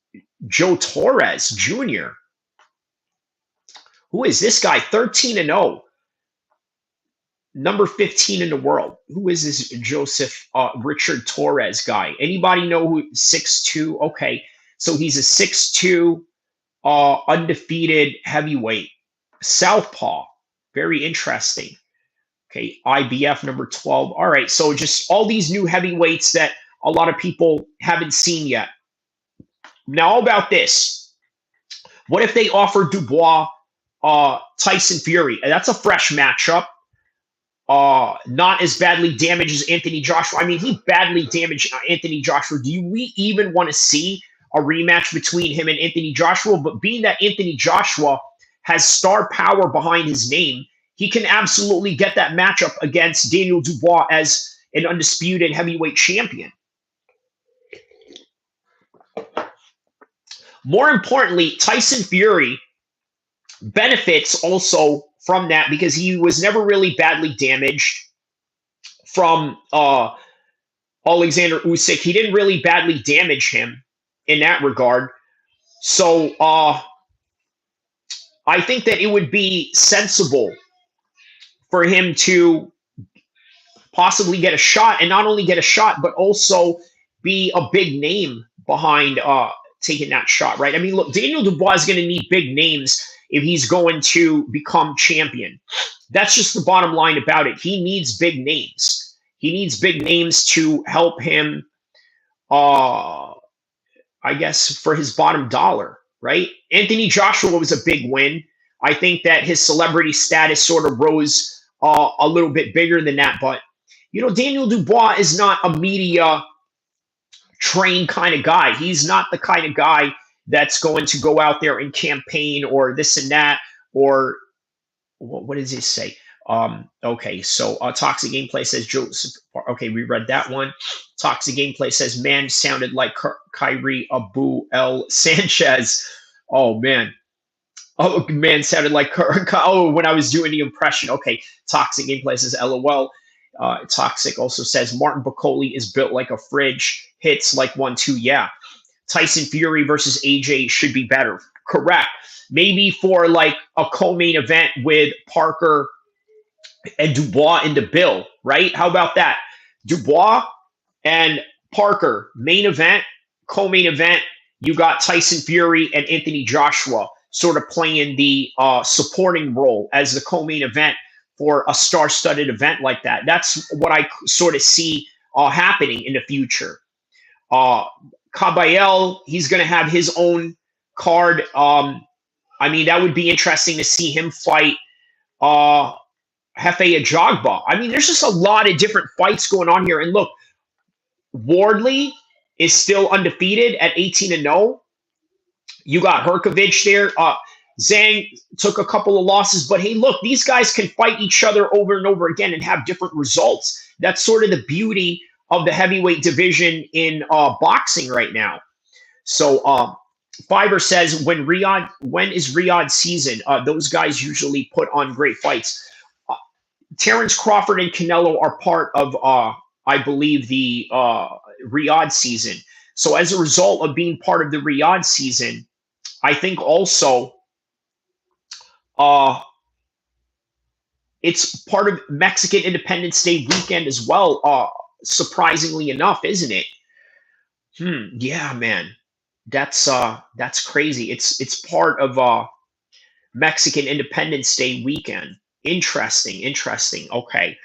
Joe Torres Jr. Who is this guy? 13-0. Number 15 in the world. Who is this Joseph Richard Torres guy? Anybody know who? 6'2"? Okay, so he's a 6'2", undefeated heavyweight. Southpaw. Very interesting. Okay, IBF number 12. All right, so just all these new heavyweights that a lot of people haven't seen yet. Now, how about this? What if they offer Dubois Tyson Fury? That's a fresh matchup. Not as badly damaged as Anthony Joshua. I mean, he badly damaged Anthony Joshua. We even want to see a rematch between him and Anthony Joshua? But being that Anthony Joshua has star power behind his name, he can absolutely get that matchup against Daniel Dubois as an undisputed heavyweight champion. More importantly, Tyson Fury benefits also from that because he was never really badly damaged from Alexander Usyk. He didn't really badly damage him in that regard. So I think that it would be sensible for him to possibly get a shot, and not only get a shot, but also be a big name behind taking that shot, right? I mean, look, Daniel Dubois is going to need big names if he's going to become champion. That's just the bottom line about it. He needs big names. He needs big names to help him, I guess, for his bottom dollar, right? Anthony Joshua was a big win. I think that his celebrity status sort of rose a little bit bigger than that. But, you know, Daniel Dubois is not a media trained kind of guy. He's not the kind of guy that's going to go out there and campaign or this and that, or what does he say? Okay, so Toxic Gameplay says Joseph. Okay, we read that one. Toxic Gameplay says man sounded like Kyrie Abu El Sanchez. Oh man. Oh man, sounded like when I was doing the impression. Okay, Toxic Gameplay says LOL. Toxic also says Martin Bacoli is built like a fridge, hits like 1-2. Yeah. Tyson Fury versus AJ should be better. Correct. Maybe for like a co-main event with Parker and Dubois in the bill, right? How about that? Dubois and Parker, main event, co-main event. You got Tyson Fury and Anthony Joshua sort of playing the supporting role as the co-main event for a star-studded event like that. That's what I sort of see happening in the future. Caballel, he's going to have his own card. I mean, that would be interesting to see him fight Hefe Ajagba. I mean, there's just a lot of different fights going on here. And look, Wardley is still undefeated at 18-0. You got Herkovich there. Zhang took a couple of losses, but hey, look, these guys can fight each other over and over again and have different results. That's sort of the beauty of the heavyweight division in boxing right now. So Fiverr says, when is Riyadh season? Those guys usually put on great fights. Terrence Crawford and Canelo are part of, I believe, the Riyadh season. So as a result of being part of the Riyadh season, I think also it's part of Mexican Independence Day weekend as well. Surprisingly enough, isn't it? Yeah, man, that's crazy. It's part of Mexican Independence Day weekend. Interesting. Okay.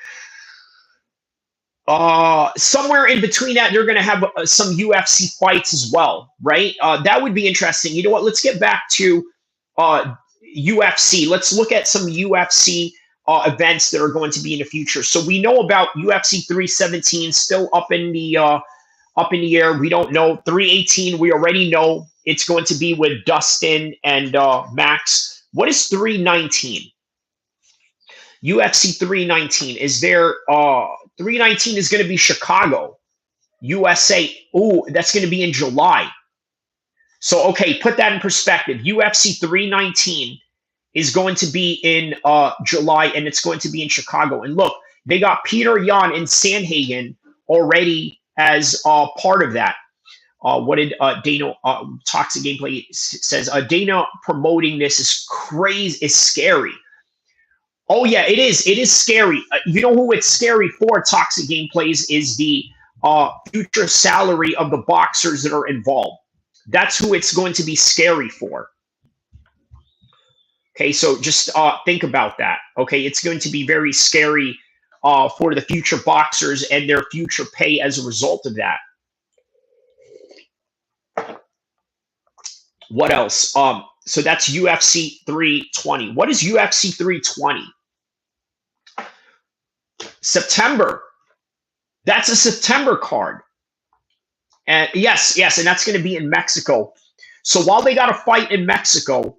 Somewhere in between that, they're going to have some UFC fights as well, right? That would be interesting. You know what? Let's get back to UFC. Let's look at some UFC events that are going to be in the future. So we know about UFC 317 still up in the air. We don't know 318. We already know it's going to be with Dustin and Max. What is 319? UFC 319. Is there 319 is going to be Chicago, USA. Oh, that's going to be in July. So, okay, put that in perspective. UFC 319 is going to be in July, and it's going to be in Chicago. And look, they got Peter Yan and Sandhagen already as part of that. What did Dana Toxic Gameplay says? Dana promoting this is crazy, is scary. Oh yeah, it is. It is scary. You know who it's scary for? Toxic Gameplays is the future salary of the boxers that are involved. That's who it's going to be scary for. Okay, so just think about that. Okay, it's going to be very scary for the future boxers and their future pay as a result of that. What else? So that's UFC 320. What is UFC 320? September. That's a September card. And yes, and that's going to be in Mexico. So while they got a fight in Mexico,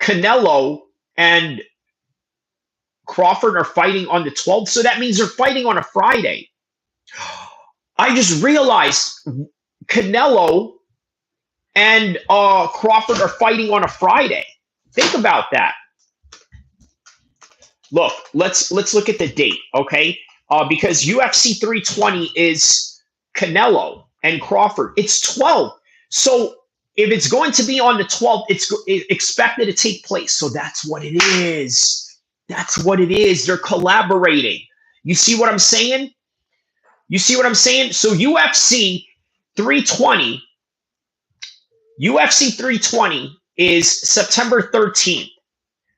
Canelo and Crawford are fighting on the 12th. So that means they're fighting on a Friday. I just realized Canelo and Crawford are fighting on a Friday. Think about that. Look, let's look at the date, okay? Because UFC 320 is Canelo and Crawford. It's 12. So if it's going to be on the 12th, it's expected to take place. So that's what it is. That's what it is. They're collaborating. You see what I'm saying? You see what I'm saying? So UFC 320 is September 13th.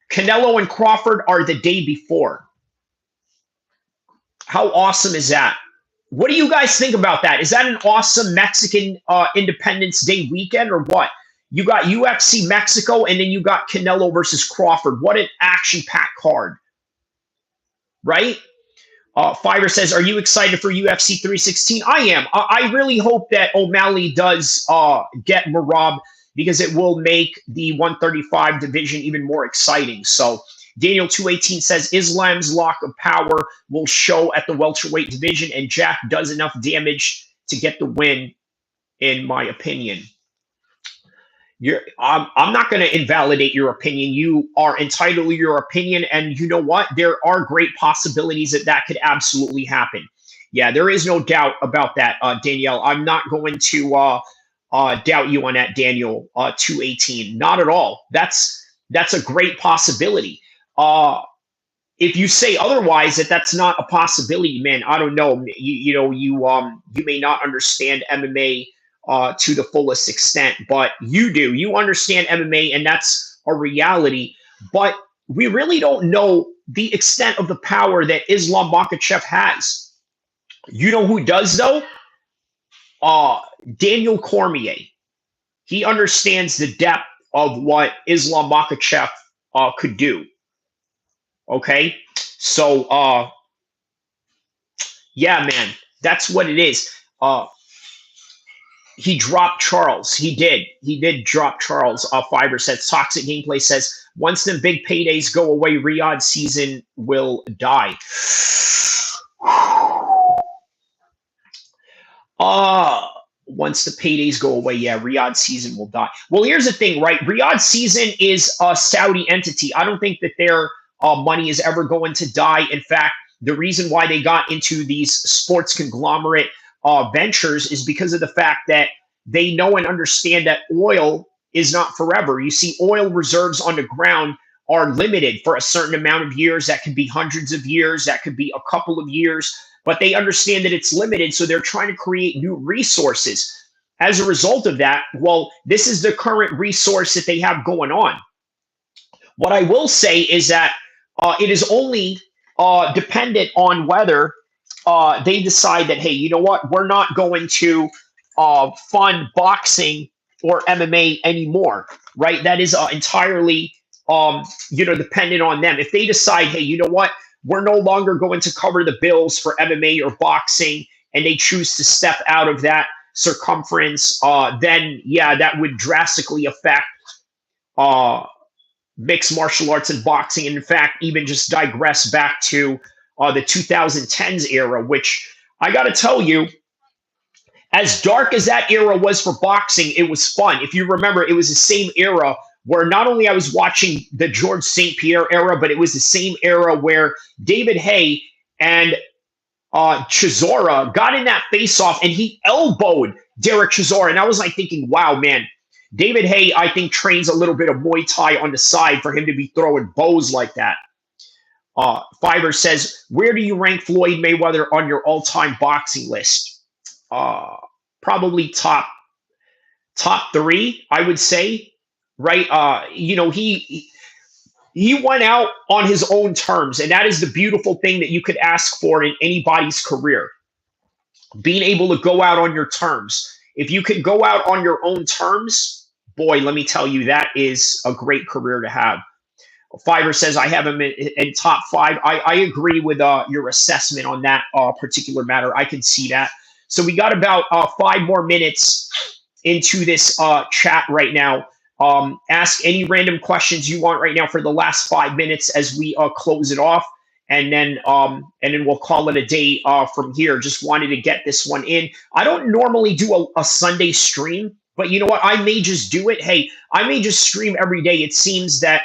Canelo and Crawford are the day before. How awesome is that? What do you guys think about that? Is that an awesome Mexican Independence Day weekend or what? You got UFC Mexico and then you got Canelo versus Crawford. What an action-packed card, right? Fiverr says, are you excited for UFC 316? I am. I really hope that O'Malley does get Merab because it will make the 135 division even more exciting. So Daniel 218 says, Islam's lock of power will show at the welterweight division, and Jack does enough damage to get the win, in my opinion. I'm not going to invalidate your opinion. You are entitled to your opinion, and you know what? There are great possibilities that could absolutely happen. Yeah, there is no doubt about that, Danielle. I'm not going to doubt you on that, Daniel 218. Not at all. That's a great possibility. If you say otherwise, that's not a possibility, man, I don't know. You may not understand MMA to the fullest extent, but you do. You understand MMA, and that's a reality. But we really don't know the extent of the power that Islam Makhachev has. You know who does, though? Daniel Cormier. He understands the depth of what Islam Makhachev could do. Okay, so yeah, man, that's what it is. He dropped Charles. He did. He did drop Charles. Fiverr says Toxic Gameplay says once the big paydays go away, Riyadh season will die. Once the paydays go away, yeah, Riyadh season will die. Well, here's the thing, right? Riyadh season is a Saudi entity. I don't think that their money is ever going to die. In fact, the reason why they got into these sports conglomerate ventures is because of the fact that they know and understand that oil is not forever. You see, oil reserves on the ground are limited for a certain amount of years. That could be hundreds of years. That could be a couple of years. But they understand that it's limited, so they're trying to create new resources. As a result of that, well, this is the current resource that they have going on. What I will say is that it is only dependent on whether they decide that, hey, you know what, we're not going to fund boxing or MMA anymore, right? That is entirely, dependent on them. If they decide, hey, you know what, we're no longer going to cover the bills for MMA or boxing, and they choose to step out of that circumference, then yeah, that would drastically affect mixed martial arts and boxing. And in fact, even just digress back to the 2010s era, which I got to tell you, as dark as that era was for boxing, it was fun. If you remember, it was the same era where not only I was watching the George St. Pierre era, but it was the same era where David Haye and Chisora got in that face-off, and he elbowed Derek Chisora. And I was like thinking, wow, man, David Haye, I think, trains a little bit of Muay Thai on the side for him to be throwing bows like that. Fiverr says, where do you rank Floyd Mayweather on your all-time boxing list? Probably top 3, I would say. Right? He went out on his own terms, and that is the beautiful thing that you could ask for in anybody's career. Being able to go out on your terms. If you can go out on your own terms, boy, let me tell you, that is a great career to have. Fiverr says, I have him in top 5. I agree with your assessment on that particular matter. I can see that. So we got about 5 more minutes into this chat right now. Ask any random questions you want right now for the last 5 minutes as we close it off, and then we'll call it a day from here. Just wanted to get this one in. I don't normally do a Sunday stream, but you know what? I may just do it. Hey, I may just stream every day. It seems that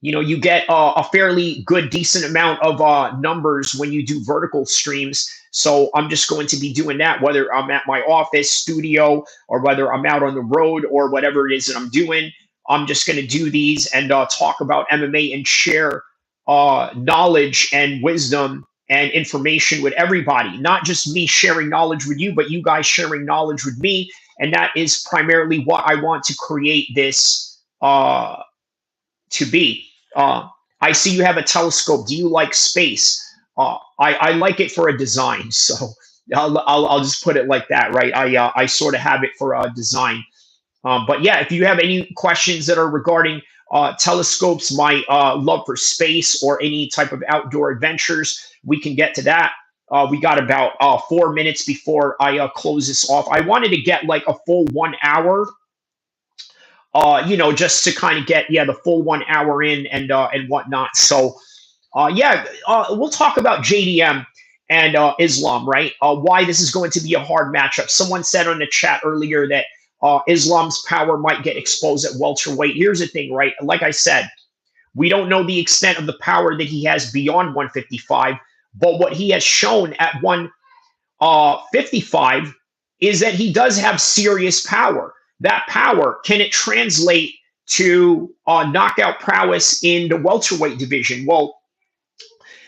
you get a fairly good, decent amount of numbers when you do vertical streams. So I'm just going to be doing that, whether I'm at my office studio or whether I'm out on the road or whatever it is that I'm doing. I'm just going to do these and talk about MMA and share knowledge and wisdom and information with everybody. Not just me sharing knowledge with you, but you guys sharing knowledge with me. And that is primarily what I want to create this to be. I see you have a telescope. Do you like space? I like it for a design, so I'll just put it like that, right? I sort of have it for a design. But yeah, if you have any questions that are regarding telescopes, my love for space, or any type of outdoor adventures, we can get to that. We got about 4 minutes before I close this off. I wanted to get like a full 1 hour. Just to kind of get the full 1 hour in and whatnot. So we'll talk about JDM and Islam, right? Why this is going to be a hard matchup. Someone said on the chat earlier that Islam's power might get exposed at welterweight. Here's the thing, right? Like I said, we don't know the extent of the power that he has beyond 155, but what he has shown at 155 is that he does have serious power. That power, can it translate to knockout prowess in the welterweight division? Well,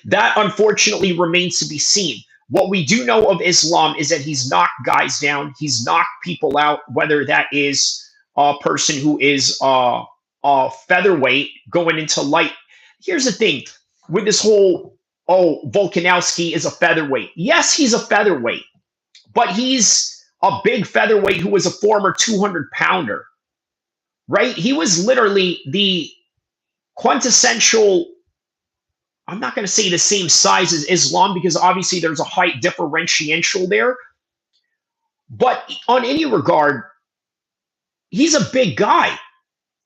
that unfortunately remains to be seen. What we do know of Islam is that he's knocked guys down. He's knocked people out, whether that is a person who is featherweight going into light. Here's the thing with this whole, Volkanovski is a featherweight. Yes, he's a featherweight, but he's a big featherweight who was a former 200-pounder, right? He was literally the quintessential, I'm not going to say the same size as Islam because obviously there's a height differential there. But on any regard, he's a big guy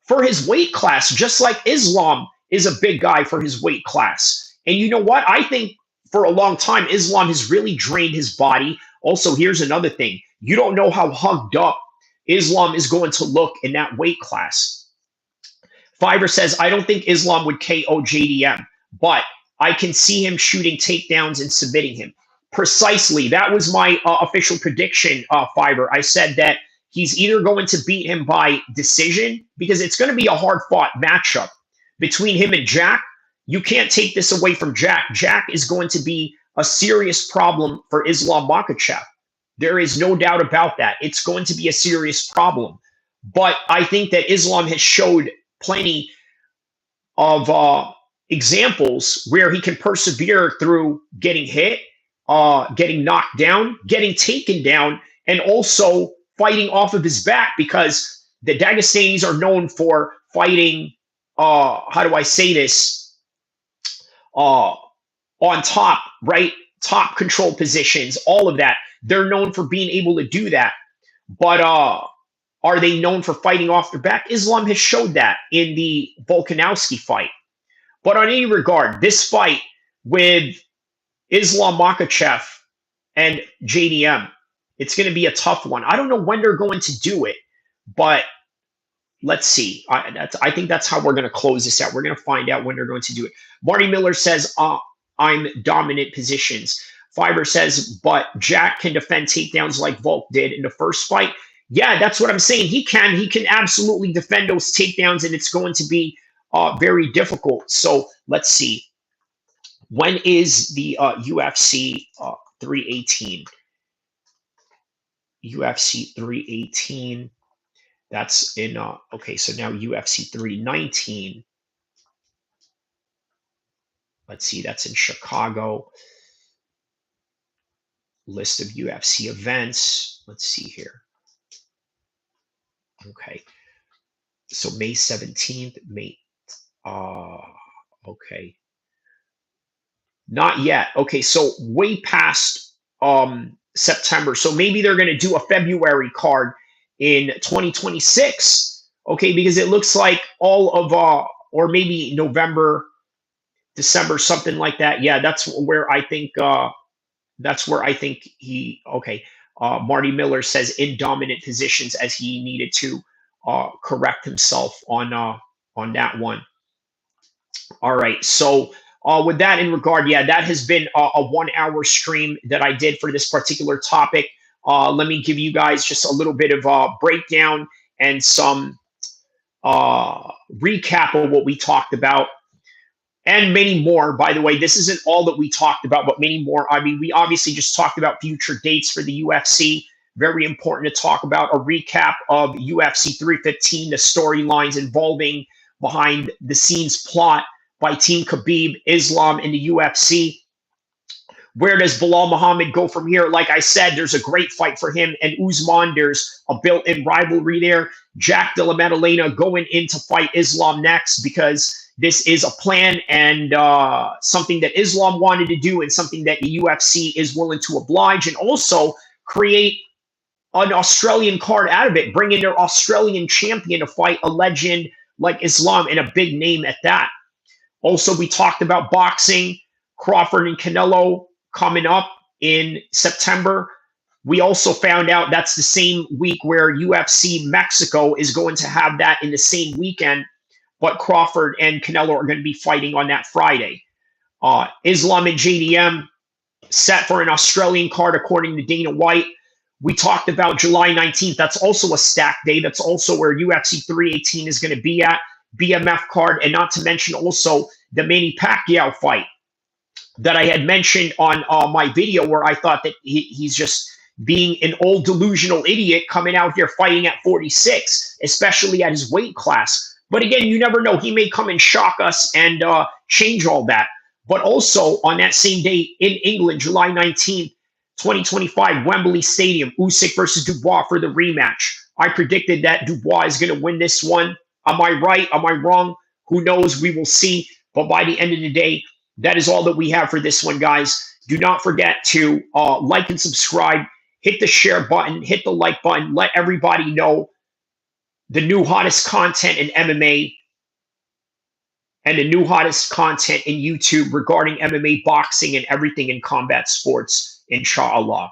for his weight class, just like Islam is a big guy for his weight class. And you know what? I think for a long time, Islam has really drained his body. Also, here's another thing. You don't know how hugged up Islam is going to look in that weight class. Fiverr says, I don't think Islam would KO JDM, but I can see him shooting takedowns and submitting him. Precisely. That was my official prediction, Fiverr. I said that he's either going to beat him by decision because it's going to be a hard-fought matchup between him and Jack. You can't take this away from Jack. Jack is going to be a serious problem for Islam Makhachev. There is no doubt about that. It's going to be a serious problem. But I think that Islam has showed plenty of examples where he can persevere through getting hit, getting knocked down, getting taken down, and also fighting off of his back, because the Dagestanis are known for fighting, how do I say this, on top, right? Top control positions, all of that. They're known for being able to do that. But are they known for fighting off their back? Islam has showed that in the Volkanovski fight. But on any regard, this fight with Islam Makhachev and JDM, it's going to be a tough one. I don't know when they're going to do it, but let's see. I think that's how we're going to close this out. We're going to find out when they're going to do it. Marty Miller says, I'm dominant positions. Fiverr says, but Jack can defend takedowns like Volk did in the first fight. Yeah, that's what I'm saying. He can absolutely defend those takedowns, and it's going to be very difficult. So let's see. When is the UFC 318? UFC 318. That's in, okay, so now UFC 319. Let's see, that's in Chicago. List of UFC events. Let's see here. Okay. So May 17th, okay. Not yet. Okay, so way past September. So maybe they're going to do a February card in 2026. Okay, because it looks like all of or maybe November, December, something like that. Yeah, that's where I think he, okay. Marty Miller says in dominant positions, as he needed to correct himself on that one. All right, so with that in regard, yeah, that has been a 1 hour stream that I did for this particular topic. Let me give you guys just a little bit of a breakdown and some recap of what we talked about, and many more. By the way, this isn't all that we talked about, but many more. I mean, we obviously just talked about future dates for the UFC. Very important to talk about a recap of UFC 315, the storylines involving behind the scenes plot by Team Khabib, Islam, and the UFC. Where does Belal Muhammad go from here? Like I said, there's a great fight for him and Usman. There's a built-in rivalry there. Jack Della Maddalena going in to fight Islam next, because this is a plan and something that Islam wanted to do and something that the UFC is willing to oblige, and also create an Australian card out of it, bring in their Australian champion to fight a legend like Islam, and a big name at that. Also, we talked about boxing, Crawford and Canelo coming up in September. We also found out that's the same week where UFC Mexico is going to have that in the same weekend, but Crawford and Canelo are going to be fighting on that Friday. Islam and JDM set for an Australian card according to Dana White. We talked about July 19th. That's also a stack day. That's also where UFC 318 is going to be at, BMF card, and not to mention also the Manny Pacquiao fight that I had mentioned on my video, where I thought that he's just being an old delusional idiot coming out here fighting at 46, especially at his weight class. But again, you never know. He may come and shock us and change all that. But also on that same day in England, July 19th, 2025, Wembley Stadium, Usyk versus Dubois for the rematch. I predicted that Dubois is going to win this one. Am I right? Am I wrong? Who knows? We will see. But by the end of the day, that is all that we have for this one, guys. Do not forget to like and subscribe. Hit the share button. Hit the like button. Let everybody know the new hottest content in MMA and the new hottest content in YouTube regarding MMA, boxing, and everything in combat sports, inshallah.